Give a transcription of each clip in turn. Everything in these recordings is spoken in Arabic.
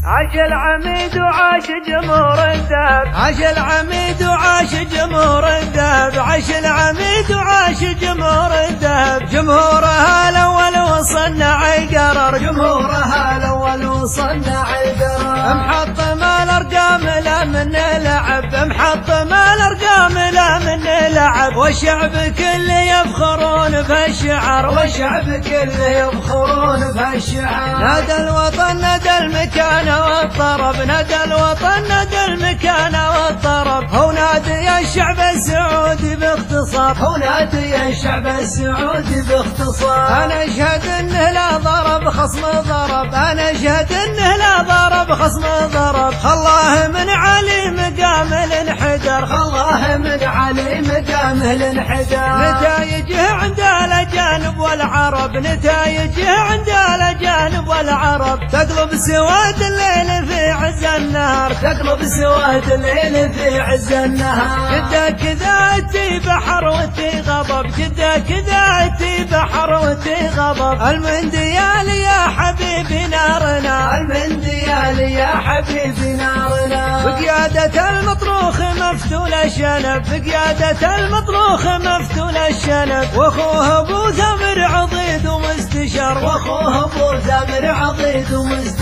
عاش العميد وعاش جمهور الذهب، عاش العميد وعاش جمهور الذهب، عاش العميد وعاش جمهور الذهب. جمهورها الاول وصنع القرار، جمهورها الاول وصنع القرار. محطم الارقام لا من لعب، محطم الارقام لا من لعب. والشعب كله يفخرون بهالشعر، والشعب كله يفخرون بهالشعر. نادى الوطن نادى المكان والطرب، نادى الوطن نادى المكان والطرب. هو نادي الشعب السعودي باختصار، هو نادي الشعب السعودي باختصار. انا اشهد انه لا ضرب خصم ضرب، انا اشهد انه لا ضرب خصم ضرب. خلاه من علي مقام الانحدر، خلاه من علي مقام الانحدر. نتايجه عند الاجانب والعرب، نتايجه عند الاجانب والعرب. تقلب سواد الليل في عز النهار، تقلب سواد الليل في عز النهار. جدة كذا انتي بحر وانتي غضب، جدة كذا انتي بحر وانتي غضب. المنديال يا حبيبي نارنا، المنديال يا حبيبي نارنا. بقيادة المطروخ مفتول الشنب، بقيادة المطروخ مفتول الشنب. واخوه ابو ثمر عضيد ومستشار، واخوه ابو ثمر عضيد ومستشار.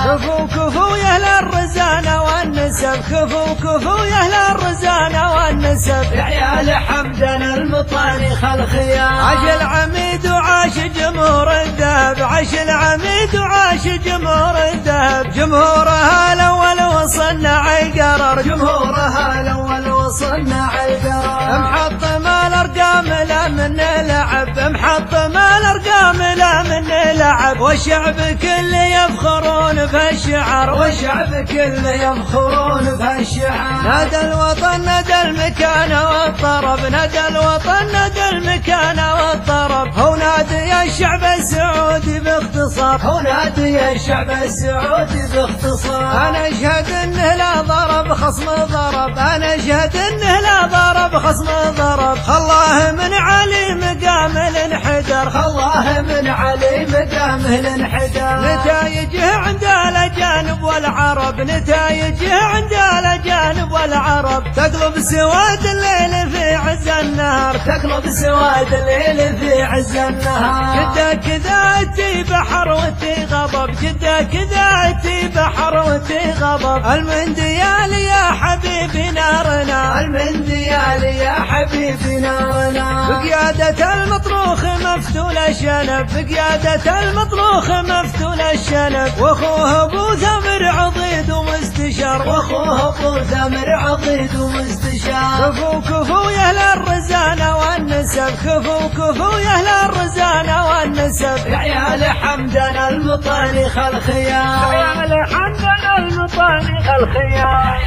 كفو كفو يا اهل الرزانة والنسب، كفو كفو يا اهل الرزانة والنسب. يا عيال حمدان المطاريخ الخيار. عاش العميد وعاش جمهور الذهب، عاش العميد وعاش جمهور الذهب. جمهورها الاول وصنع القرار، جمهورها الاول وصنع القرار. محطم الارقام لا من لعب، محطم الارقام لا من لعب. والشعب كله يفخرون بهالشعر، والشعب كله يفخرون بهالشعر. نادى الوطن نادى المكان والطرب، نادى الوطن نادى المكان والطرب. هو نادي الشعب السعودي باختصار، هو نادي الشعب السعودي باختصار. انا اشهد انه لا ضرب خصم ضرب، انا اشهد انه لا ضرب خصم ضرب. خلاه من علي مقام الانحدر، خلاه من علي مقام الانحدر. نتايجه عند الاجانب والعرب، نتايجه عند الاجانب والعرب. تقلب سواد الليل في عز النهار، تقلب سواد الليل في عز النهار. جدة كذا انتي بحر وانتي غضب، جدة كذا انتي بحر وانتي غضب. المنديال يا حبيبي نارنا، المنديال يا حبيبي نارنا. بقيادة المطروخ مفتول الشنب، بقيادة المطروخ مفتول الشنب. واخوه ابو ثمر عضيد ومستشار، واخوه ابو ثمر عضيد ومستشار. كفو كفو يا اهل الرزانة والنسب، كفو كفو يا اهل الرزانة والنسب. يا عيال حمدان المطاريخ الخيار، يا عيال حمدان المطاريخ الخيار.